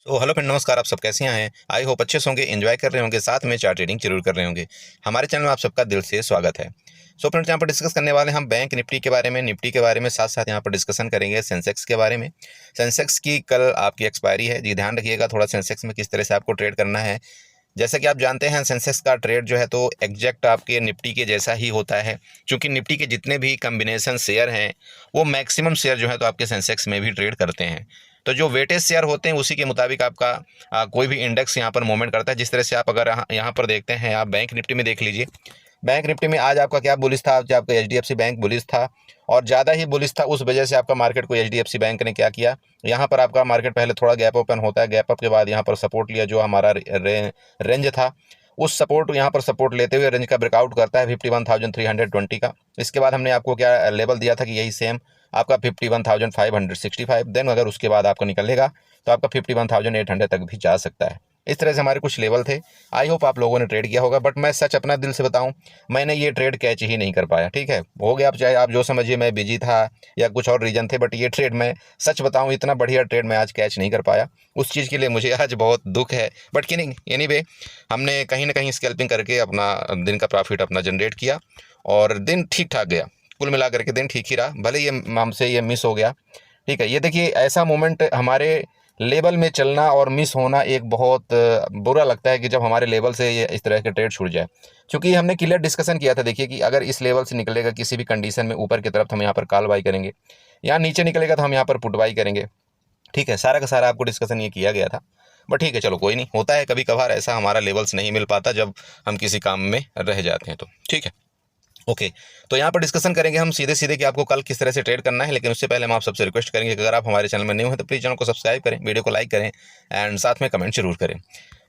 तो hello friend, नमस्कार। आप सब कैसे हैं? आई होप अच्छे से होंगे, एंजॉय कर रहे होंगे, साथ में चार्ट ट्रेडिंग जरूर कर रहे होंगे। हमारे चैनल में आप सबका दिल से स्वागत है। सो फ्रेंड्स, यहाँ पर डिस्कस करने वाले हैं हम बैंक निफ्टी के बारे में, साथ साथ यहाँ पर डिस्कशन करेंगे सेंसेक्स के बारे में। सेंसेक्स की कल आपकी एक्सपायरी है जी, ध्यान रखिएगा थोड़ा सेंसेक्स में किस तरह से आपको ट्रेड करना है। जैसा कि आप जानते हैं, सेंसेक्स का ट्रेड जो है तो एग्जैक्ट आपके निफ्टी के जैसा ही होता है, क्योंकि निफ्टी के जितने भी कम्बिनेशन शेयर हैं वो मैक्सिमम शेयर जो है तो आपके सेंसेक्स में भी ट्रेड करते हैं। तो जो वेटेज शेयर होते हैं उसी के मुताबिक आपका कोई भी इंडेक्स यहाँ पर मूवमेंट करता है। जिस तरह से आप अगर यहाँ पर देखते हैं, आप बैंक निफ्टी में देख लीजिए। बैंक निफ्टी में आज आपका क्या बुलिश था? आज आपका एचडीएफसी बैंक बुलिश था, और ज़्यादा ही बुलिश था। उस वजह से आपका मार्केट को एचडीएफसी बैंक ने क्या किया, यहाँ पर आपका मार्केट पहले थोड़ा गैप ओपन होता है, गैप अप के बाद यहाँ पर सपोर्ट लिया, जो हमारा रेंज था उस सपोर्ट यहाँ पर सपोर्ट लेते हुए रेंज का ब्रेकआउट करता है 51,320 का। इसके बाद हमने आपको क्या लेवल दिया था कि यही सेम आपका 51,565। देन अगर उसके बाद आपको निकलेगा तो आपका 51,800 तक भी जा सकता है। इस तरह से हमारे कुछ लेवल थे। आई होप आप लोगों ने ट्रेड किया होगा, बट मैं सच अपना दिल से बताऊं, मैंने ये ट्रेड कैच ही नहीं कर पाया। ठीक है, हो गया, आप चाहे आप जो समझिए, मैं बिजी था या कुछ और रीजन थे, बट ये ट्रेड मैं सच बताऊं, इतना बढ़िया ट्रेड मैं आज कैच नहीं कर पाया। उस चीज़ के लिए मुझे आज बहुत दुख है, बट कि नहीं, एनीवे हमने कहीं ना कहीं स्कैल्पिंग करके अपना दिन का प्रॉफिट अपना जनरेट किया और दिन ठीक ठाक गया। कुल मिला करके दिन ठीक ही रहा, भले ये हमसे ये मिस हो गया। ठीक है, ये देखिए ऐसा मोमेंट हमारे लेवल में चलना और मिस होना एक बहुत बुरा लगता है कि जब हमारे लेवल से ये इस तरह के ट्रेड छूट जाए। क्योंकि हमने क्लियर डिस्कशन किया था, देखिए कि अगर इस लेवल से निकलेगा किसी भी कंडीशन में ऊपर की तरफ तो हम यहाँ पर कॉल बाई करेंगे, यहाँ नीचे निकलेगा तो हम यहाँ पर पुट बाई करेंगे। ठीक है, सारा का सारा आपको डिस्कशन ये किया गया था। बट ठीक है, चलो कोई नहीं, होता है कभी कभार ऐसा, हमारा लेवल्स नहीं मिल पाता जब हम किसी काम में रह जाते हैं तो। ठीक है, ओके। तो यहाँ पर डिस्कशन करेंगे हम सीधे सीधे कि आपको कल किस तरह से ट्रेड करना है। लेकिन उससे पहले हम आप सबसे रिक्वेस्ट करेंगे कि अगर आप हमारे चैनल में न्यू हैं तो प्लीज़ चैनल को सब्सक्राइब करें, वीडियो को लाइक करें एंड साथ में कमेंट जरूर करें।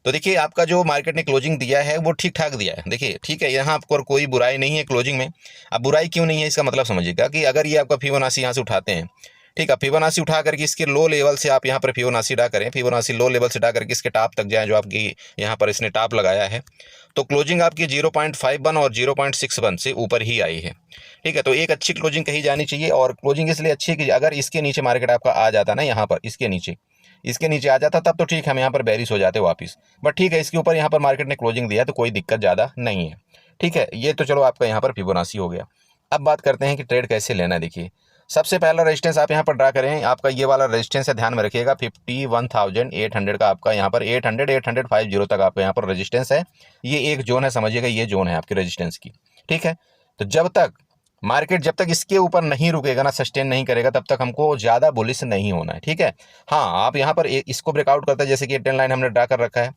तो देखिए, आपका जो मार्केट ने क्लोजिंग दिया है वो ठीक ठाक दिया है। देखिए ठीक है, यहाँ आपको कोई बुराई नहीं है क्लोजिंग में। अब बुराई क्यों नहीं है इसका मतलब समझिएगा कि अगर ये आपका फिबोनाची यहाँ से उठाते हैं, ठीक है, फिबोनाची उठा करके इसके लो लेवल से आप यहाँ पर फिबोनाची उठा करें, फिबोनाची लो लेवल से उठा करके इसके टॉप तक जाएं, जो आपकी यहाँ पर इसने टॉप लगाया है, तो क्लोजिंग आपकी 0.51 और 0.61 से ऊपर ही आई है। ठीक है, तो एक अच्छी क्लोजिंग कही जानी चाहिए। और क्लोजिंग इसलिए अच्छी है कि अगर इसके नीचे मार्केट आपका आ जाता ना, यहाँ पर इसके नीचे आ जाता, तब तो ठीक है, हम यहाँ पर बेरिश हो जाते वापस। बट ठीक है, इसके ऊपर यहाँ पर मार्केट ने क्लोजिंग दिया तो कोई दिक्कत ज़्यादा नहीं है। ठीक है, ये तो चलो आपका यहाँ पर फिबोनाची हो गया। अब बात करते हैं कि ट्रेड कैसे लेना है। देखिए, सबसे पहला रेजिस्टेंस आप यहाँ पर ड्रा करें, आपका ये वाला रेजिस्टेंस है, ध्यान में रखिएगा 51,800 का आपका यहाँ पर 850 तक आपका यहाँ पर रेजिस्टेंस है। ये एक जोन है, समझिएगा, ये जोन है आपकी रेजिस्टेंस की। ठीक है, तो जब तक इसके ऊपर नहीं रुकेगा ना, सस्टेन नहीं करेगा, तब तक हमको ज़्यादा बुलिश नहीं होना है। ठीक है, हाँ, आप यहाँ पर इसको ब्रेकआउट करता है, जैसे कि ये ट्रेंड लाइन हमने ड्रा कर रखा है,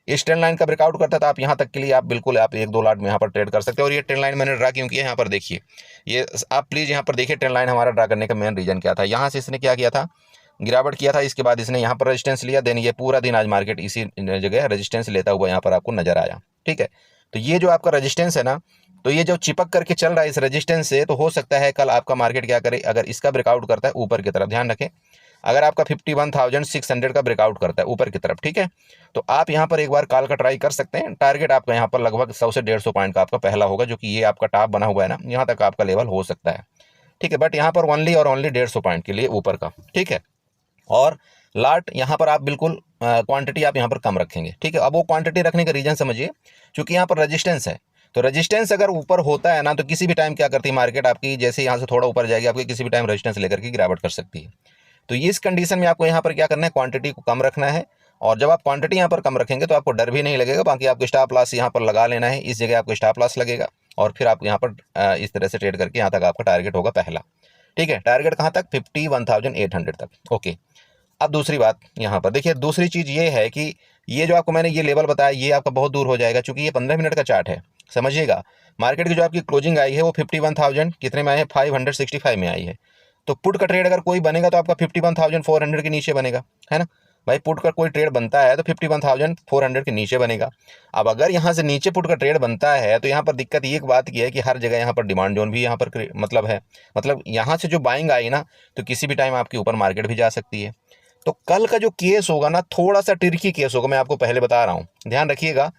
इस ट्रेंड लाइन का ब्रेकआउट करता है तो आप यहाँ तक के लिए आप बिल्कुल आप 1-2 लॉट में यहाँ पर ट्रेड कर सकते हैं। और ये ट्रेंड लाइन मैंने ड्रा क्यों किया, यहाँ पर देखिए, ये आप प्लीज़ यहाँ पर देखिए, ट्रेंड लाइन हमारा ड्रा करने का मेन रीजन क्या था। यहाँ से इसने क्या किया था, गिरावट किया था, इसके बाद इसने यहाँ पर रेजिस्टेंस लिया, देन ये पूरा दिन आज मार्केट इसी जगह रेजिस्टेंस लेता हुआ यहाँ पर आपको नजर आया। ठीक है, तो ये जो आपका रेजिस्टेंस है ना, तो ये जो चिपक करके चल रहा है इस रेजिस्टेंस से, तो हो सकता है कल आपका मार्केट क्या करे, अगर इसका ब्रेकआउट करता है ऊपर की तरफ, ध्यान रखें, अगर आपका 51,600 का ब्रेकआउट करता है ऊपर की तरफ, ठीक है, तो आप यहाँ पर एक बार कॉल का ट्राई कर सकते हैं। टारगेट आपका यहाँ पर लगभग 100 से 150 पॉइंट का आपका पहला होगा, जो कि ये आपका टॉप बना हुआ है ना, यहाँ तक आपका लेवल हो सकता है। ठीक है, बट यहाँ पर ओनली और ओनली 150 पॉइंट के लिए ऊपर का। ठीक है, और लाट यहाँ पर आप बिल्कुल क्वांटिटी आप यहाँ पर कम रखेंगे। ठीक है, अब वो क्वांटिटी रखने का रीजन समझिए, क्योंकि यहाँ पर रेजिस्टेंस है, तो रेजिस्टेंस अगर ऊपर होता है ना, तो किसी भी टाइम क्या करती है मार्केट आपकी, जैसे यहाँ से थोड़ा ऊपर जाएगी, आपकी किसी भी टाइम रेजिस्टेंस लेकर के गिरावट कर सकती है। तो इस कंडीशन में आपको यहाँ पर क्या करना है, क्वांटिटी को कम रखना है। और जब आप क्वांटिटी यहाँ पर कम रखेंगे तो आपको डर भी नहीं लगेगा, बाकी आपको स्टॉप लॉस यहाँ पर लगा लेना है, इस जगह आपको स्टॉप लॉस लगेगा, और फिर आप यहाँ पर इस तरह से ट्रेड करके यहाँ तक आपका टारगेट होगा पहला। ठीक है, टारगेट कहाँ तक, 51,800 तक। ओके, अब दूसरी बात यहाँ पर देखिए, दूसरी चीज़ ये है कि ये जो आपको मैंने ये लेवल बताया, ये आपका बहुत दूर हो जाएगा, क्योंकि ये 15 मिनट का चार्ट है। समझिएगा, मार्केट की जो आपकी क्लोजिंग आई है वो 51,000 कितने में आई है, 565 में आई है। तो पुट का ट्रेड अगर कोई बनेगा तो आपका 51,400 के नीचे बनेगा, है ना भाई। पुट का कोई ट्रेड बनता है तो 51,400 के नीचे बनेगा। अब अगर यहाँ से नीचे पुट का ट्रेड बनता है तो यहाँ पर दिक्कत ये एक बात की है कि हर जगह यहाँ पर डिमांड जोन भी यहाँ पर मतलब है, मतलब यहाँ से जो बाइंग आई ना, तो किसी भी टाइम आपके ऊपर मार्केट भी जा सकती है। तो कल का जो केस होगा ना, थोड़ा सा ट्रिकी केस होगा, मैं आपको पहले बता रहा हूँ, ध्यान रखिएगा।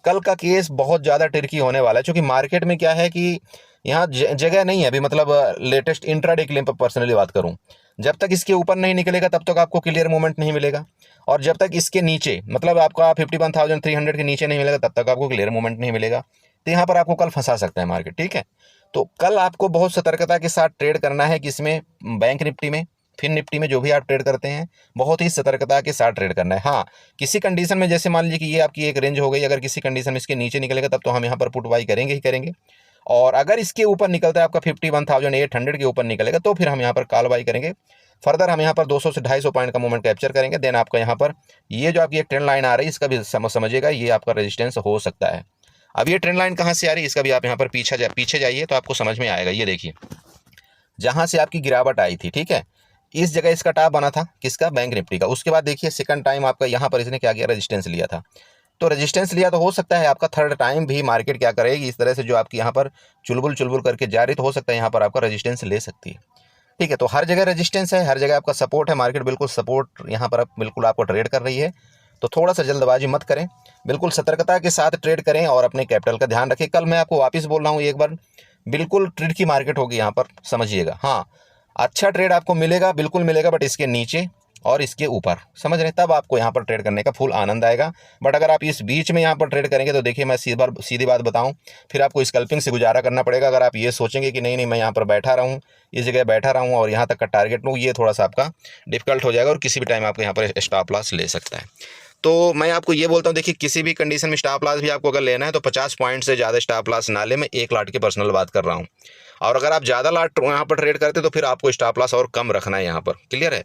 कल का केस बहुत ज़्यादा ट्रिकी होने वाला है, क्योंकि मार्केट में क्या है कि यहाँ जगह नहीं है अभी, मतलब लेटेस्ट इंट्राडे के लिए पर्सनली बात करूँ, जब तक इसके ऊपर नहीं निकलेगा तब तक आपको क्लियर मूवमेंट नहीं मिलेगा, और जब तक इसके नीचे मतलब आपका 51,300 के नीचे नहीं मिलेगा तब तक आपको क्लियर मूवमेंट नहीं मिलेगा। तो यहाँ पर आपको कल फंसा सकता है मार्केट, ठीक है। तो कल आपको बहुत सतर्कता के साथ ट्रेड करना है, किसमें, बैंक निफ्टी में, फिर निफ्टी में, जो भी आप ट्रेड करते हैं बहुत ही सतर्कता के साथ ट्रेड करना है। हाँ, किसी कंडीशन में, जैसे मान लीजिए कि ये आपकी एक रेंज हो गई, अगर किसी कंडीशन में इसके नीचे निकलेगा तब तो हम यहाँ पर पुट बाई करेंगे ही करेंगे, और अगर इसके ऊपर निकलता है आपका 51,800 के ऊपर निकलेगा तो फिर हम यहाँ पर कॉल बाई करेंगे। फर्दर हम यहाँ पर 200 से 250 पॉइंट का मूवमेंट कैप्चर करेंगे। देन आपका यहाँ पर ये जो आपकी एक ट्रेंड लाइन आ रही है इसका भी समझिएगा, ये आपका रेजिस्टेंस हो सकता है। अब ये ट्रेंड लाइन कहाँ से आ रही है इसका भी आप यहाँ पर पीछे जाइए तो आपको समझ में आएगा। ये देखिए, जहाँ से आपकी गिरावट आई थी, ठीक है, इस जगह इसका टॉप बना था किसका, बैंक निफ्टी का। उसके बाद देखिए सेकंड टाइम आपका यहाँ पर इसने क्या किया, रेजिस्टेंस लिया था। तो रेजिस्टेंस लिया तो हो सकता है आपका थर्ड टाइम भी मार्केट क्या करेगी, इस तरह से जो आपकी यहाँ पर चुलबुल करके जा रही, तो हो सकता है यहाँ पर आपका रेजिस्टेंस ले सकती है, ठीक है। तो हर जगह रेजिस्टेंस है, हर जगह आपका सपोर्ट है, मार्केट बिल्कुल सपोर्ट यहाँ पर बिल्कुल आपको ट्रेड कर रही है। तो थोड़ा सा जल्दबाजी मत करें, बिल्कुल सतर्कता के साथ ट्रेड करें और अपने कैपिटल का ध्यान रखें। कल मैं आपको वापस बोल रहा हूँ एक बार, बिल्कुल ट्रेड की मार्केट होगी यहाँ पर, समझिएगा। हाँ, अच्छा ट्रेड आपको मिलेगा, बिल्कुल मिलेगा, बट इसके नीचे और इसके ऊपर, समझ रहे हैं, तब आपको यहाँ पर ट्रेड करने का फुल आनंद आएगा। बट अगर आप इस बीच में यहाँ पर ट्रेड करेंगे तो देखिए, मैं सीधी बात बताऊँ, फिर आपको स्कल्पिंग से गुजारा करना पड़ेगा। अगर आप ये सोचेंगे कि नहीं नहीं मैं यहाँ पर बैठा रहूँ, इस जगह बैठा रहूँ और यहाँ तक का टारगेट लूँ, ये थोड़ा सा आपका डिफिकल्ट हो जाएगा और किसी भी टाइम आपको यहाँ पर स्टॉप लॉस ले सकता है। तो मैं आपको ये बोलता हूँ, देखिए किसी भी कंडीशन में स्टॉप लॉस भी आपको अगर लेना है तो 50 पॉइंट से ज़्यादा स्टॉप लॉस ना ले। मैं 1 लाट की पर्सनल बात कर रहा हूँ, और अगर आप ज़्यादा लाट यहाँ पर ट्रेड करते तो फिर आपको स्टॉप लॉस और कम रखना है यहाँ पर, क्लियर है।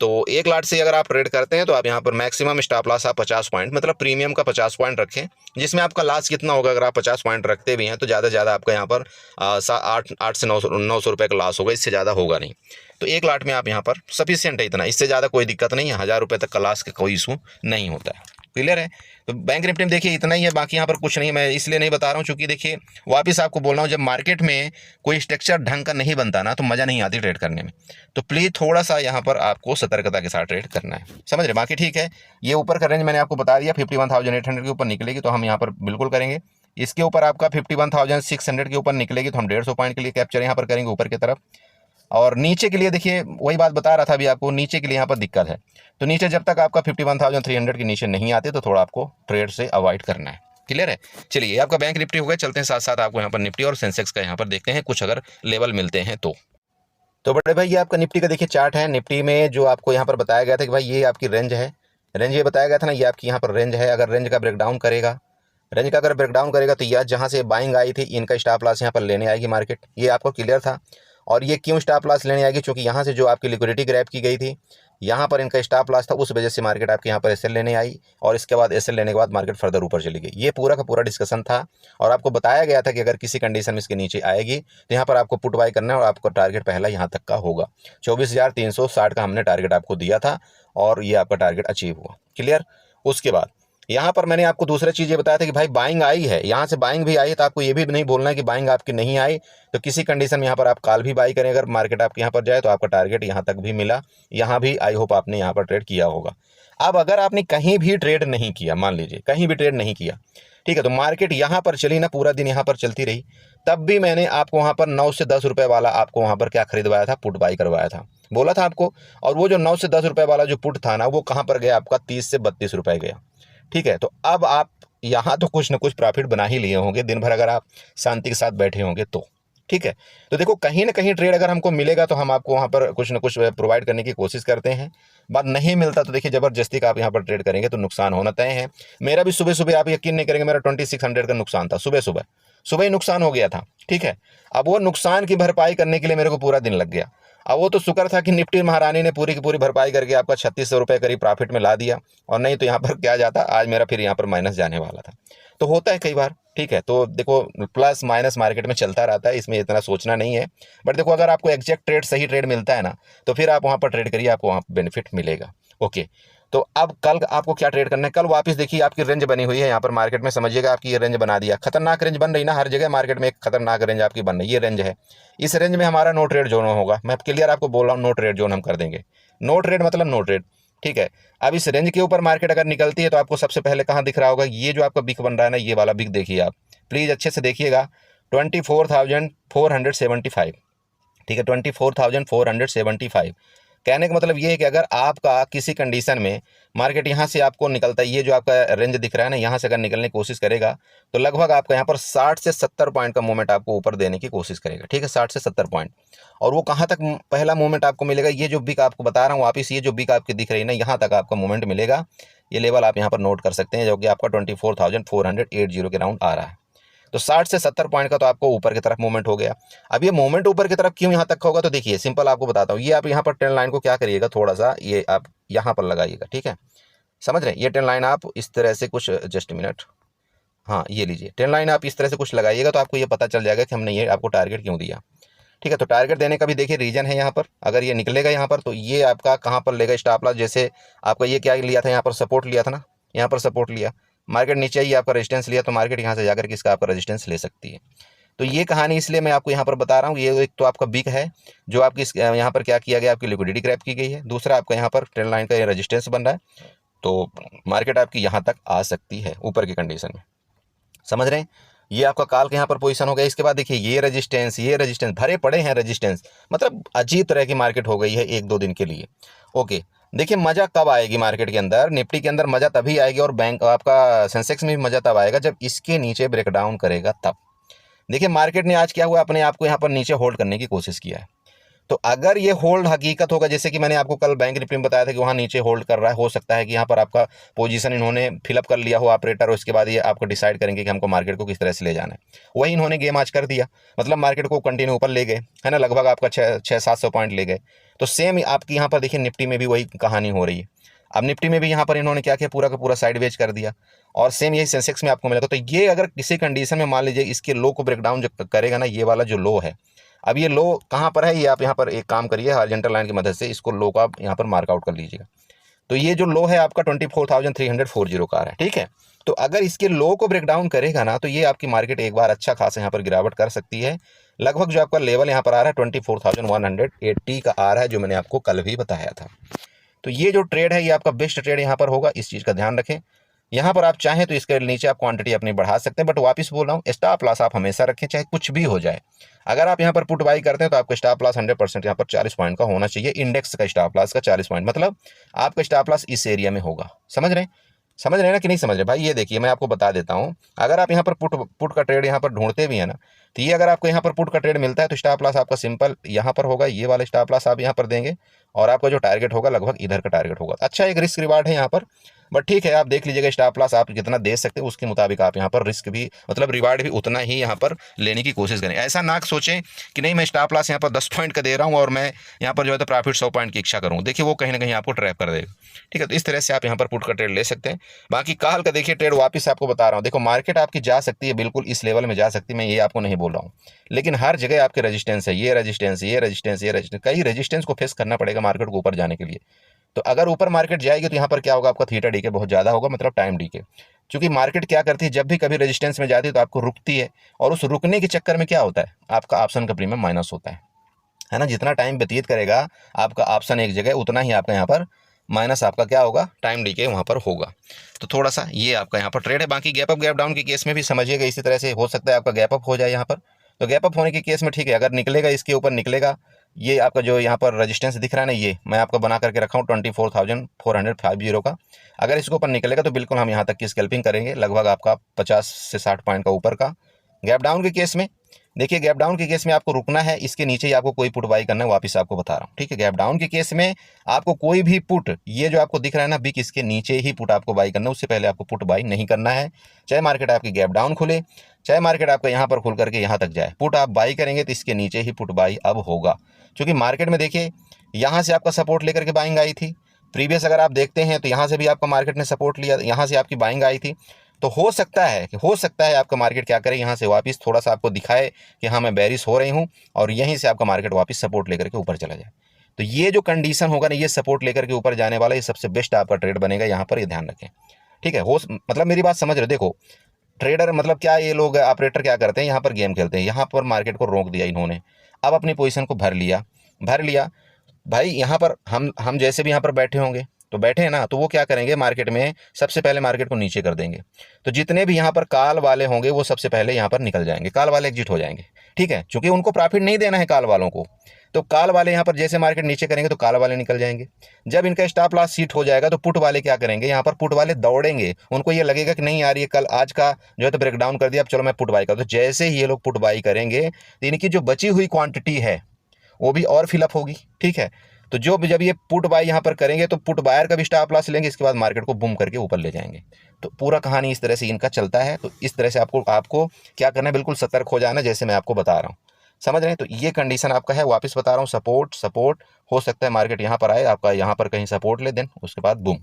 तो 1 लाट से अगर आप ट्रेड करते हैं तो आप यहाँ पर मैक्सिमम स्टॉप लॉस आप 50 पॉइंट, मतलब प्रीमियम का 50 पॉइंट रखें, जिसमें आपका लॉस कितना होगा, अगर आप 50 पॉइंट रखते भी हैं तो ज़्यादा से ज़्यादा आपका यहाँ पर 8 से 900 रुपये का लॉस होगा, इससे ज़्यादा होगा नहीं। तो 1 लाट में आप यहाँ पर सफिशियंट है इतना, इससे ज़्यादा कोई दिक्कत नहीं है, 1000 रुपये तक का लॉस का कोई इशू नहीं होता है, क्लियर है। तो बैंक निफ्टी में देखिए इतना ही है, बाकी यहाँ पर कुछ नहीं है। मैं इसलिए नहीं बता रहा हूँ क्योंकि देखिए वापस आपको बोल रहा हूँ, जब मार्केट में कोई स्ट्रक्चर ढंग का नहीं बनता ना तो मज़ा नहीं आती ट्रेड करने में। तो प्लीज़ थोड़ा सा यहाँ पर आपको सतर्कता के साथ ट्रेड करना है, समझ रहे। बाकी ठीक है, ये ऊपर का रेंज मैंने आपको बता दिया, 51,800 के ऊपर निकलेगी तो हम यहाँ पर बिल्कुल करेंगे। इसके ऊपर आपका 51,600 के ऊपर निकलेगी तो हम 150 पॉइंट के लिए कैप्चर यहाँ पर करेंगे ऊपर की तरफ। और नीचे के लिए देखिए वही बात बता रहा था अभी आपको, नीचे के लिए यहाँ पर दिक्कत है। तो नीचे जब तक आपका 51,300 के नीचे नहीं आते तो थोड़ा आपको ट्रेड से अवॉइड करना है, क्लियर है। चलिए, आपका बैंक निफ्टी हो गया, चलते हैं साथ साथ आपको यहाँ पर निफ्टी और सेंसेक्स का यहाँ पर देखते हैं कुछ अगर लेवल मिलते हैं तो बड़े भाई ये आपका निफ्टी का देखिए चार्ट है। निफ्टी में जो आपको यहाँ पर बताया गया था कि भाई ये आपकी रेंज है, रेंज ये बताया गया था ना, ये आपकी यहाँ पर रेंज है। अगर रेंज का ब्रेकडाउन करेगा, रेंज का अगर ब्रेकडाउन करेगा तो यह जहाँ से बाइंग आई थी इनका स्टॉप लॉस यहाँ पर लेने आएगी मार्केट, ये आपको क्लियर था। और ये क्यों स्टॉप लॉस लेने आएगी, क्योंकि यहाँ से जो आपकी लिक्विडिटी ग्रैब की गई थी, यहाँ पर इनका स्टॉप लॉस था, उस वजह से मार्केट आपके यहाँ पर एसएल लेने आई, और इसके बाद एसएल लेने के बाद मार्केट फर्दर ऊपर चली गई। ये पूरा का पूरा डिस्कशन था और आपको बताया गया था कि अगर किसी कंडीशन में इसके नीचे आएगी तो यहाँ पर आपको पुट बाय करना है और आपका टारगेट पहला यहाँ तक का होगा। 24,360 का हमने टारगेट आपको दिया था और ये आपका टारगेट अचीव हुआ, क्लियर। उसके बाद यहाँ पर मैंने आपको दूसरा चीज़ ये बताया था कि भाई बाइंग आई है, यहाँ से बाइंग भी आई है, तो आपको ये भी नहीं बोलना है कि बाइंग आपकी नहीं आई तो किसी कंडीशन में यहाँ पर आप कॉल भी बाई करें, अगर मार्केट आपके यहाँ पर जाए तो आपका टारगेट यहाँ तक भी मिला, यहाँ भी आई होप आपने यहाँ पर ट्रेड किया होगा। अब अगर आपने कहीं भी ट्रेड नहीं किया, मान लीजिए कहीं भी ट्रेड नहीं किया, ठीक है, तो मार्केट यहाँ पर चली ना, पूरा दिन यहाँ पर चलती रही, तब भी मैंने आपको वहाँ पर 9 से 10 रुपये वाला आपको वहाँ पर क्या खरीदवाया था, पुट बाई करवाया था, बोला था आपको। और वो जो 9 से 10 रुपये वाला जो पुट था ना, वो कहाँ पर गया आपका, 30 से 32 रुपये गया, ठीक है। तो अब आप यहाँ तो कुछ ना कुछ प्रॉफिट बना ही लिए होंगे दिन भर, अगर आप शांति के साथ बैठे होंगे तो, ठीक है। तो देखो कहीं ना कहीं ट्रेड अगर हमको मिलेगा तो हम आपको वहाँ पर कुछ ना कुछ प्रोवाइड करने की कोशिश करते हैं। बात नहीं मिलता तो देखिए ज़बरदस्ती का आप यहाँ पर ट्रेड करेंगे तो नुकसान होना तय है। मेरा भी सुबह सुबह, आप यकीन नहीं करेंगे, मेरा 2600 का नुकसान था, सुबह ही नुकसान हो गया था, ठीक है। अब वो नुकसान की भरपाई करने के लिए मेरे को पूरा दिन लग गया। अब वो तो शुक्र था कि निफ्टी महारानी ने पूरी की पूरी भरपाई करके आपका 3600 रुपये करीब प्रॉफिट में ला दिया, और नहीं तो यहाँ पर क्या जाता, आज मेरा फिर यहाँ पर माइनस जाने वाला था। तो होता है कई बार, ठीक है। तो देखो प्लस माइनस मार्केट में चलता रहता है, इसमें इतना सोचना नहीं है। बट देखो अगर आपको एग्जैक्ट ट्रेड, सही ट्रेड मिलता है ना, तो फिर आप वहाँ पर ट्रेड करिए, आपको वहाँ बेनिफिट मिलेगा। ओके, तो अब कल आपको क्या ट्रेड करना है, कल वापस देखिए आपकी रेंज बनी हुई है यहाँ पर मार्केट में, समझिएगा आपकी ये रेंज बना दिया, खतरनाक रेंज बन रही ना, हर जगह मार्केट में एक खतरनाक रेंज आपकी बन रही है, ये रेंज है। इस रेंज में हमारा नो ट्रेड जोन होगा, मैं क्लियर आपको बोल रहा हूँ, नो ट्रेड जोन हम कर देंगे। नो ट्रेड मतलब नो ट्रेड, ठीक है। अब इस रेंज के ऊपर मार्केट अगर निकलती है तो आपको सबसे पहले कहाँ दिख रहा होगा, ये जो आपका बिक बन रहा है ना, ये वाला बिक देखिए आप, प्लीज़ अच्छे से देखिएगा। 24,475, ठीक है, 24,475। कहने का मतलब ये है कि अगर आपका किसी कंडीशन में मार्केट यहाँ से आपको निकलता है, ये जो आपका रेंज दिख रहा है ना, यहाँ से अगर निकलने की कोशिश करेगा तो लगभग आपका यहाँ पर 60 से 70 पॉइंट का मूवमेंट आपको ऊपर देने की कोशिश करेगा, ठीक है, 60 से 70 पॉइंट। और वो कहाँ तक पहला मूवमेंट आपको मिलेगा, ये जो बिक आपको बता रहा हूँ वापिस, ये जो बिक आपकी दिख रही है ना, यहाँ तक आपका मूवमेंट मिलेगा। ये लेवल आप यहाँ पर नोट कर सकते हैं, जो कि आपका 24,480 के राउंड आ रहा है। तो 60 से 70 पॉइंट का तो आपको ऊपर की तरफ मूवमेंट हो गया। अब ये मूवमेंट ऊपर की तरफ क्यों यहाँ तक होगा, तो देखिए सिंपल आपको बताता हूँ। ये आप यहाँ पर ट्रेंड लाइन को क्या करिएगा, थोड़ा सा ये आप यहाँ पर लगाइएगा, ठीक है, समझ रहे हैं। ये ट्रेंड लाइन आप इस तरह से कुछ, जस्ट मिनट, हाँ ये लीजिए, ट्रेंड लाइन आप इस तरह से कुछ लगाइएगा तो आपको ये पता चल जाएगा कि हमने ये आपको टारगेट क्यों दिया, ठीक है। तो टारगेट देने का भी देखिए रीजन है यहाँ पर। अगर ये निकलेगा यहाँ पर तो ये आपका कहाँ पर लेगा स्टॉप लॉस, जैसे आपका ये क्या लिया था, यहाँ पर सपोर्ट लिया था ना, यहाँ पर सपोर्ट लिया, मार्केट नीचे ही आपका रेजिस्टेंस लिया, तो मार्केट यहाँ से जाकर के इसका आपका रेजिस्टेंस ले सकती है। तो ये कहानी इसलिए मैं आपको यहाँ पर बता रहा हूँ। ये एक तो आपका बिग है जो आपकी यहाँ पर क्या किया गया, आपकी लिक्विडिटी क्रैप की गई है। दूसरा आपका यहाँ पर ट्रेंड लाइन का ये रेजिस्टेंस बन रहा है, तो मार्केट आपकी यहाँ तक आ सकती है ऊपर की कंडीशन में, समझ रहे हैं। ये आपका काल के यहाँ पर पोजीशन हो गया। इसके बाद देखिए ये रेजिस्टेंस भरे पड़े हैं रेजिस्टेंस, मतलब अजीब तरह की मार्केट हो गई है 1-2 दिन के लिए। ओके, देखिए मज़ा कब आएगी मार्केट के अंदर, निफ्टी के अंदर मज़ा तभी आएगी, और बैंक आपका सेंसेक्स में भी मज़ा तब आएगा जब इसके नीचे ब्रेकडाउन करेगा तब। देखिए मार्केट ने आज क्या हुआ, अपने आप को यहाँ पर नीचे होल्ड करने की कोशिश किया है। तो अगर ये होल्ड हकीकत होगा, जैसे कि मैंने आपको कल बैंक निफ्टी में बताया था कि वहाँ नीचे होल्ड कर रहा है, हो सकता है कि यहाँ पर आपका पोजीशन इन्होंने फिलअप कर लिया हो ऑपरेटर, और उसके बाद ये आपको डिसाइड करेंगे कि हमको मार्केट को किस तरह से ले जाना है। वही इन्होंने गेम आज कर दिया, मतलब मार्केट को कंटिन्यू ऊपर ले गए, है ना, लगभग आपका 600-700 पॉइंट ले गए। तो सेम आपकी यहाँ पर देखिए निफ्टी में भी वही कहानी हो रही है। अब निफ्टी में भी यहाँ पर इन्होंने क्या किया, पूरा का पूरा साइडवेज कर दिया, और सेम यही सेंसेक्स में आपको मिलेगा। तो ये अगर किसी कंडीशन में मान लीजिए इसके लो को ब्रेकडाउन जो करेगा ना, ये वाला जो लो है, अब ये लो कहाँ पर है, ये आप यहाँ पर एक काम करिए, हॉरिजॉन्टल लाइन की मदद से इसको लो को आप यहाँ पर मार्कआउट कर लीजिएगा। तो ये जो लो है आपका 24,340 का आ रहा है, ठीक है। तो अगर इसके लो को ब्रेकडाउन करेगा ना, तो ये आपकी मार्केट एक बार अच्छा खासा यहाँ पर गिरावट कर सकती है। लगभग जो आपका लेवल यहाँ पर आ रहा है 24,180 का आ रहा है, जो मैंने आपको कल भी बताया था। तो ये जो ट्रेड है ये आपका बेस्ट ट्रेड यहाँ पर होगा, इस चीज़ का ध्यान रखें। यहाँ पर आप चाहें तो इसके नीचे आप क्वांटिटी अपनी बढ़ा सकते हैं, बट वापस बोल रहा हूँ, स्टॉप लॉस आप हमेशा रखें, चाहे कुछ भी हो जाए। अगर आप यहाँ पर पुट बाई करते हैं तो आपका स्टॉप लॉस 100% यहाँ पर 40 पॉइंट का होना चाहिए, इंडेक्स का स्टॉप लॉस का 40 पॉइंट, मतलब आपका स्टॉप लॉस इस एरिया में होगा। समझ रहे हैं ना कि नहीं समझ रहे भाई। ये देखिए मैं आपको बता देता हूँ, अगर आप यहाँ पर पुट का ट्रेड यहाँ पर ढूंढते भी है ना, तो ये अगर आपको यहाँ पर पुट का ट्रेड मिलता है तो स्टॉप लॉस आपका सिंपल यहाँ पर होगा, ये वाला स्टॉप लॉस आप यहाँ पर देंगे, और आपका जो टारगेट होगा लगभग इधर का टारगेट होगा। अच्छा एक रिस्क रिवार्ड है यहाँ पर, बट ठीक है आप देख लीजिएगा स्टॉप लॉस आप कितना दे सकते हैं, उसके मुताबिक आप यहाँ पर रिस्क भी मतलब रिवार्ड भी उतना ही यहाँ पर लेने की कोशिश करें। ऐसा ना सोचें कि नहीं मैं स्टॉप लॉस यहाँ पर 10 पॉइंट का दे रहा हूँ और मैं यहाँ पर जो है तो प्रॉफिट 100 पॉइंट की इच्छा करूँ, देखिए वो कहीं ना कहीं आपको ट्रैप कर देगा, ठीक है। तो इस तरह से आप यहाँ पर पुट का ट्रेड ले सकते हैं। बाकी काल का देखिए ट्रेड वापस आपको बता रहा हूँ, देखो मार्केट आपकी जा सकती है, बिल्कुल इस लेवल में जा सकती है, मैं ये आपको नहीं बोल रहा हूँ, लेकिन हर जगह आपके रेजिस्टेंस है, ये रेजिस्टेंस, कई रेजिस्टेंस को फेस करना पड़ेगा मार्केट को ऊपर जाने के लिए। तो अगर ऊपर मार्केट जाएगी तो यहाँ पर क्या होगा, आपका थीटा डीके बहुत ज़्यादा होगा, मतलब टाइम डीके। क्योंकि मार्केट क्या करती है, जब भी कभी रेजिस्टेंस में जाती है तो आपको रुकती है, और उस रुकने के चक्कर में क्या होता है, आपका ऑप्शन का प्रीमियम माइनस होता है ना। जितना टाइम व्यतीत करेगा आपका ऑप्शन एक जगह, उतना ही आपका यहाँ पर माइनस आपका क्या होगा, टाइम डीके वहाँ पर होगा। तो थोड़ा सा ये आपका यहाँ पर ट्रेड है। बाकी गैप अप गैप डाउन के केस में भी समझिएगा इसी तरह से हो सकता है आपका गैप अप हो जाए यहाँ पर। तो गैप अप होने के केस में ठीक है, अगर निकलेगा इसके ऊपर निकलेगा, ये आपका जो यहाँ पर रेजिस्टेंस दिख रहा है ना, ये मैं आपको बना करके रखा हूँ 24,450 का। अगर इसके ऊपर निकलेगा तो बिल्कुल हम यहाँ तक की स्कैल्पिंग करेंगे, लगभग आपका 50 से 60 पॉइंट का ऊपर का। गैप डाउन के केस में देखिए, गैप डाउन के केस में आपको रुकना है, इसके नीचे ही आपको कोई पुट बाई करना है, वापस आपको बता रहा हूँ, ठीक है। गैप डाउन के केस में आपको कोई भी पुट, ये जो आपको दिख रहा है ना बिक, इसके नीचे ही पुट आपको बाई करना है, उससे पहले आपको पुट बाई नहीं करना है। चाहे मार्केट आपकी गैप डाउन खुले, चाहे मार्केट आपका यहाँ पर खुल करके यहाँ तक जाए, पुट आप बाई करेंगे तो इसके नीचे ही पुट बाई अब होगा। क्योंकि मार्केट में देखिए यहाँ से आपका सपोर्ट लेकर के बाइंग आई थी, प्रीवियस अगर आप देखते हैं तो यहाँ से भी आपका मार्केट ने सपोर्ट लिया, यहाँ से आपकी बाइंग आई थी। तो हो सकता है आपका मार्केट क्या करे, यहाँ से वापस थोड़ा सा आपको दिखाए कि हाँ मैं बेरिश हो रही हूँ, और यहीं से आपका मार्केट वापस सपोर्ट लेकर के ऊपर चला जाए। तो ये जो कंडीशन होगा ना, ये सपोर्ट लेकर के ऊपर जाने वाला, ये सबसे बेस्ट आपका ट्रेड बनेगा यहाँ पर, ये ध्यान रखें, ठीक है। हो मतलब मेरी बात समझ रहे हो। देखो ट्रेडर मतलब क्या, ये लोग ऑपरेटर क्या करते हैं, यहाँ पर गेम खेलते हैं, यहाँ पर मार्केट को रोक दिया इन्होंने, अब अपनी पोजीशन को भर लिया भाई। यहाँ पर हम जैसे भी यहाँ पर बैठे होंगे तो बैठे हैं ना, तो वो क्या करेंगे मार्केट में सबसे पहले मार्केट को नीचे कर देंगे। तो जितने भी यहाँ पर कॉल वाले होंगे वो सबसे पहले यहाँ पर निकल जाएंगे, कॉल वाले एग्जिट हो जाएंगे। ठीक है, क्योंकि उनको प्रॉफिट नहीं देना है कॉल वालों को। तो कॉल वाले यहाँ पर जैसे मार्केट नीचे करेंगे तो कॉल वाले निकल जाएंगे। जब इनका स्टॉप लॉस सीट हो जाएगा तो पुट वाले क्या करेंगे, यहाँ पर पुट वाले दौड़ेंगे। उनको ये लगेगा कि नहीं यार ये कल आज का जो है तो ब्रेकडाउन कर दिया, अब चलो मैं पुट बाई कर। तो जैसे ही ये लोग पुट बाई करेंगे तो इनकी जो बची हुई क्वांटिटी है वो भी और फिलअप होगी। ठीक है, तो जब ये पुट बाय यहाँ पर करेंगे तो पुट बायर का भी स्टॉप लॉस लेंगे, इसके बाद मार्केट को बूम करके ऊपर ले जाएंगे। तो पूरा कहानी इस तरह से इनका चलता है। तो इस तरह से आपको क्या करना है, बिल्कुल सतर्क हो जाना, जैसे मैं आपको बता रहा हूँ। समझ रहे हैं? तो ये कंडीशन आपका है। वापस बता रहा हूँ, सपोर्ट हो सकता है मार्केट यहाँ पर आए, आपका यहाँ पर कहीं सपोर्ट ले, देन उसके बाद बूम।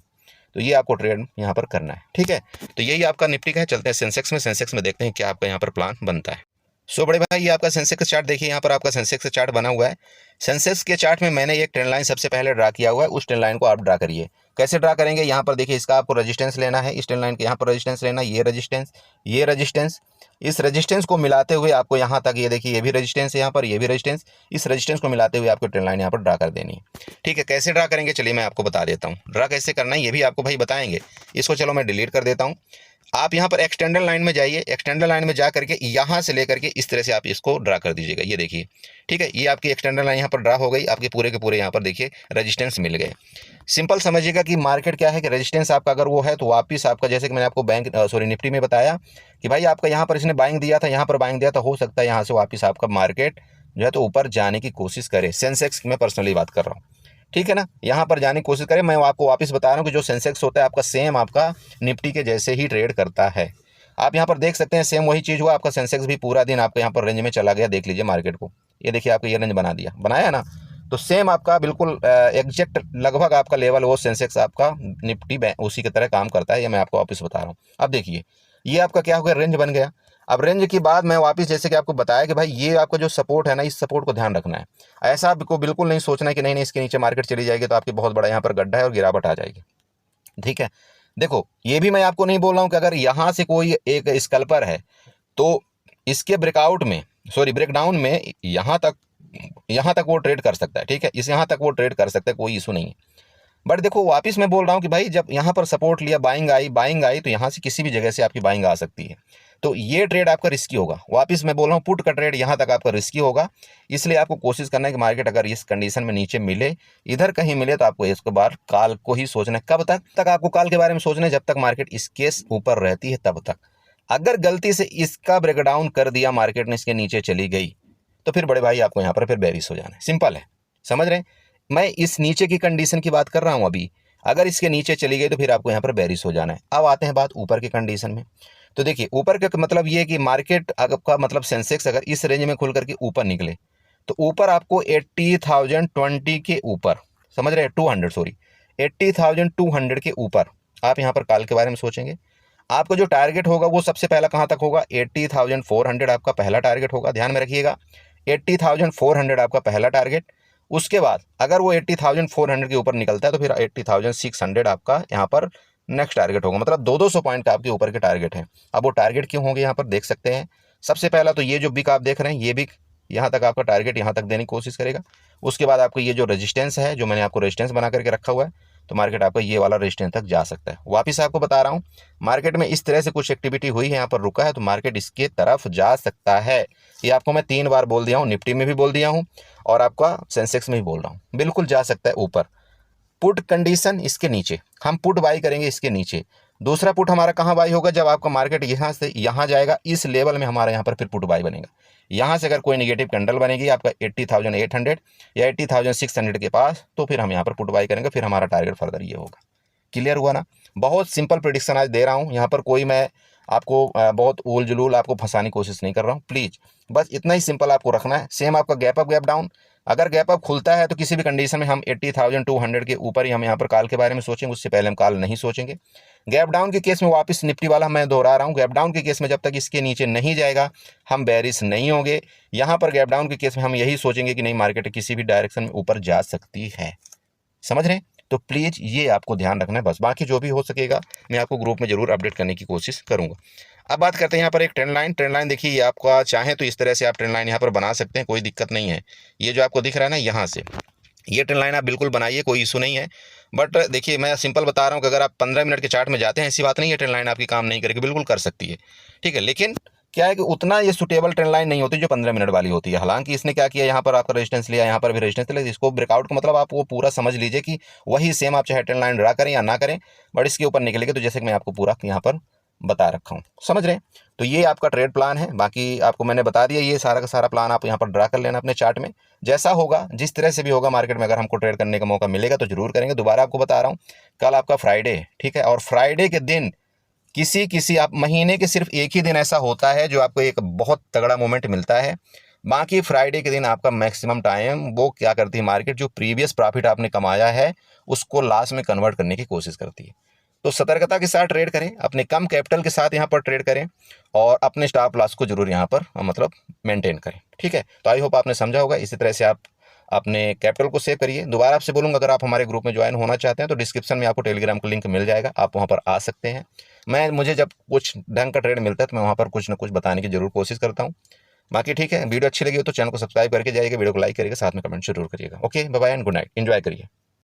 तो ये आपको ट्रेड यहाँ पर करना है। ठीक है, तो यही आपका निफ्टी का है। चलते हैं सेंसेक्स में देखते हैं क्या आपका यहाँ पर प्लान बनता है। सो बड़े भाई, ये आपका सेंसेक्स चार्ट देखिए, यहाँ पर आपका सेंसेक्स चार्ट बना हुआ है। सेंसेक्स के चार्ट में मैंने एक ट्रेंड लाइन सबसे पहले ड्रा किया हुआ है, उस ट्रेंड लाइन को आप ड्रा करिए। कैसे ड्रा करेंगे, यहाँ पर देखिए, इसका आपको रेजिस्टेंस लेना है, इस ट्रेंड लाइन के यहाँ पर रेजिस्टेंस लेना, ये रेजिस्टेंस, इस रेजिस्टेंस को मिलाते हुए आपको यहाँ तक, ये देखिए ये भी रेजिस्टेंस है यहाँ पर, ये भी रेजिस्टेंस, इस रेजिस्टेंस को मिलाते हुए आपको ट्रेंड लाइन यहाँ पर ड्रा कर देनी है। ठीक है, कैसे ड्रा करेंगे चलिए मैं आपको बता देता हूँ। ड्रा कैसे करना है ये भी आपको भाई बताएंगे। इसको चलो मैं डिलीट कर देता हूँ। आप यहाँ पर एक्सटेंडर लाइन में जाइए, एक्सटेंडर लाइन में जा करके यहाँ से लेकर के इस तरह से आप इसको ड्रा कर दीजिएगा। ये देखिए, ठीक है, ये आपकी एक्सटेंडर लाइन यहाँ पर ड्रा हो गई, आपके पूरे के पूरे यहाँ पर देखिए रेजिस्टेंस मिल गए। सिंपल समझिएगा कि मार्केट क्या है कि रेजिस्टेंस आपका अगर वो है तो वापस आपका, जैसे कि मैंने आपको निफ्टी में बताया कि भाई आपका यहाँ पर इसने बाइंग दिया था, यहाँ पर बाइंग दिया था, हो सकता है यहाँ से वापस आपका मार्केट जो है तो ऊपर जाने की कोशिश करे। सेंसेक्स की मैं पर्सनली बात कर रहा हूँ, ठीक है ना, यहाँ पर जाने की कोशिश करें। मैं आपको वापस बता रहा हूँ कि जो सेंसेक्स होता है आपका सेम आपका निफ्टी के जैसे ही ट्रेड करता है। आप यहाँ पर देख सकते हैं सेम वही चीज़ हुआ, आपका सेंसेक्स भी पूरा दिन आपका यहाँ पर रेंज में चला गया। देख लीजिए मार्केट को, ये देखिए आपका ये रेंज बनाया ना, तो सेम आपका बिल्कुल एग्जैक्ट लगभग आपका लेवल वो सेंसेक्स आपका निफ्टी उसी की तरह काम करता है। ये मैं आपको वापस बता रहा हूँ। अब देखिए ये आपका क्या हो गया, रेंज बन गया। अब रेंज के बाद मैं वापस जैसे कि आपको बताया कि भाई ये आपका जो सपोर्ट है ना, इस सपोर्ट को ध्यान रखना है। ऐसा आपको बिल्कुल नहीं सोचना है कि नहीं इसके नीचे मार्केट चली जाएगी तो आपकी बहुत बड़ा यहाँ पर गड्ढा है और गिरावट आ जाएगी। ठीक है, देखो ये भी मैं आपको नहीं बोल रहा हूँ कि अगर यहाँ से कोई एक स्कैल्पर है तो इसके ब्रेकडाउन में यहाँ तक वो ट्रेड कर सकता है। ठीक है, इस यहाँ तक वो ट्रेड कर सकता है, कोई इशू नहीं है। बट देखो वापस मैं बोल रहा हूँ कि भाई जब यहाँ पर सपोर्ट लिया, बाइंग आई तो यहाँ से किसी भी जगह से आपकी बाइंग आ सकती है। तो ये ट्रेड आपका रिस्की होगा। वापस मैं बोल रहा हूँ, पुट का ट्रेड यहाँ तक आपका रिस्की होगा। इसलिए आपको कोशिश करना है कि मार्केट अगर इस कंडीशन में नीचे मिले, इधर कहीं मिले, तो आपको इसके बाद कॉल को ही सोचना है। कब तक आपको कॉल के बारे में सोचना है, जब तक मार्केट इसके ऊपर रहती है तब तक। अगर गलती से इसका ब्रेकडाउन कर दिया मार्केट ने, इसके नीचे चली गई, तो फिर बड़े भाई आपको यहाँ पर फिर बेरिश हो जाना है। सिंपल है, समझ रहे हैं? मैं इस नीचे की कंडीशन की बात कर रहा हूँ अभी। अगर इसके नीचे चली गई तो फिर आपको यहाँ पर बेरिश हो जाना है। अब आते हैं बात ऊपर की कंडीशन में। तो देखिए ऊपर का मतलब ये है कि मार्केट आपका मतलब सेंसेक्स अगर इस रेंज में खुल करके ऊपर निकले तो ऊपर आपको 80,020 के ऊपर, समझ रहे हैं, 80,200 के ऊपर आप यहाँ पर कॉल के बारे में सोचेंगे। आपका जो टारगेट होगा वो सबसे पहला कहाँ तक होगा, 80,400 आपका पहला टारगेट होगा। ध्यान में रखिएगा, 80,400 आपका पहला टारगेट। उसके बाद अगर वो 80,400 के ऊपर निकलता है तो फिर 80,600 आपका यहाँ पर नेक्स्ट टारगेट होगा। मतलब 200 पॉइंट का आपके ऊपर के टारगेट है। अब वो टारगेट क्यों होंगे यहाँ पर देख सकते हैं। सबसे पहला तो ये जो बिक आप देख रहे हैं, ये बिक यहाँ तक आपका टारगेट यहाँ तक देने की कोशिश करेगा। उसके बाद आपको ये जो रेजिस्टेंस है, जो मैंने आपको रेजिस्टेंस बना करके रखा हुआ है, तो मार्केट आपका ये वाला रेजिस्टेंस तक जा सकता है। वापिस आपको बता रहा हूँ, मार्केट में इस तरह से कुछ एक्टिविटी हुई है, यहाँ पर रुका है, तो मार्केट इसके तरफ जा सकता है। ये आपको मैं 3 बार बोल दिया हूँ, निफ्टी में भी बोल दिया हूँ और आपका सेंसेक्स में भी बोल रहा हूँ, बिल्कुल जा सकता है ऊपर। पुट कंडीशन इसके नीचे, हम पुट बाई करेंगे इसके नीचे। दूसरा पुट हमारा कहाँ बाई होगा, जब आपका मार्केट यहाँ से यहाँ जाएगा, इस लेवल में हमारा यहाँ पर फिर पुट बाई बनेगा। यहाँ से अगर कोई नेगेटिव कैंडल बनेगी आपका 80,800 या 80,600 के पास, तो फिर हम यहाँ पर पुट बाई करेंगे, फिर हमारा टारगेट फर्दर ये होगा। क्लियर हुआ ना? बहुत सिंपल प्रेडिक्शन आज दे रहा हूँ, यहाँ पर कोई मैं आपको बहुत उल जुलूल आपको फंसाने की कोशिश नहीं कर रहा हूँ। प्लीज़ बस इतना ही सिंपल आपको रखना है। सेम आपका गैप अप गैप डाउन, अगर गैप अप खुलता है तो किसी भी कंडीशन में हम 80,200 के ऊपर ही हम यहाँ पर कॉल के बारे में सोचेंगे, उससे पहले हम कॉल नहीं सोचेंगे। गैप डाउन के केस में वापस निफ्टी वाला मैं दोहरा रहा हूँ, गैप डाउन के केस में जब तक इसके नीचे नहीं जाएगा हम बेरिश नहीं होंगे। यहाँ पर गैप डाउन के केस में हम यही सोचेंगे कि नहीं, मार्केट किसी भी डायरेक्शन में ऊपर जा सकती है। समझ रहे हैं? तो प्लीज़ ये आपको ध्यान रखना है बस। बाकी जो भी हो सकेगा मैं आपको ग्रुप में ज़रूर अपडेट करने की कोशिश करूँगा। अब बात करते हैं यहाँ पर एक ट्रेंड लाइन देखिए, ये आपका चाहें तो इस तरह से आप ट्रेंड लाइन यहाँ पर बना सकते हैं, कोई दिक्कत नहीं है। ये जो आपको दिख रहा है ना, यहाँ से ये ट्रेंड लाइन आप बिल्कुल बनाइए, कोई इशू नहीं है। बट देखिए, मैं सिंपल बता रहा हूँ कि अगर आप 15 मिनट के चार्ट में जाते हैं, ऐसी बात नहीं है ट्रेंड लाइन आपकी काम नहीं करेगी, बिल्कुल कर सकती है, ठीक है। लेकिन क्या है कि उतना ये सुटेबल ट्रेंड लाइन नहीं होती जो 15 मिनट वाली होती है। हालांकि इसने क्या किया, यहाँ पर आपका रेजिस्टेंस लिया, यहाँ पर भी रेजिस्टेंस लिया, इसको ब्रेकआउट का मतलब आप वो पूरा समझ लीजिए कि वही सेम आप चाहे ट्रेंड लाइन ड्रा करें या ना करें, बट इसके ऊपर निकलेगा। तो जैसे कि मैं आपको पूरा यहाँ पर बता रखा हूँ, समझ रहे हैं। तो ये आपका ट्रेड प्लान है, बाकी आपको मैंने बता दिया। ये सारा का सारा प्लान आप यहाँ पर ड्रा कर लेना अपने चार्ट में। जैसा होगा, जिस तरह से भी होगा मार्केट में, अगर हमको ट्रेड करने का मौका मिलेगा तो जरूर करेंगे। दोबारा आपको बता रहा हूँ, कल आपका फ्राइडे है, ठीक है। और फ्राइडे के दिन किसी आप महीने के सिर्फ एक ही दिन ऐसा होता है जो आपको एक बहुत तगड़ा मोमेंट मिलता है। बाकी फ्राइडे के दिन आपका मैक्सिमम टाइम वो क्या करती है मार्केट, जो प्रीवियस प्रॉफिट आपने कमाया है उसको लॉस में कन्वर्ट करने की कोशिश करती है। तो सतर्कता के साथ ट्रेड करें, अपने कम कैपिटल के साथ यहाँ पर ट्रेड करें, और अपने स्टॉप लॉस को जरूर यहाँ पर मतलब मेंटेन करें, ठीक है। तो आई होप आपने समझा होगा। इसी तरह से आप अपने कैपिटल को सेव करिए। दोबारा आपसे बोलूँगा, अगर आप हमारे ग्रुप में ज्वाइन होना चाहते हैं तो डिस्क्रिप्शन में आपको टेलीग्राम का लिंक मिल जाएगा, आप वहाँ पर आ सकते हैं। मुझे जब कुछ ढंग का ट्रेड मिलता है तो मैं वहाँ पर कुछ ना कुछ बताने की जरूर कोशिश करता हूँ। बाकी ठीक है, वीडियो अच्छी लगी हो तो चैनल को सब्सक्राइब करके जाइएगा, वीडियो को लाइक करिएगा, साथ में कमेंट जरूर करिएगा। Okay, bye bye and good night, enjoy करिए।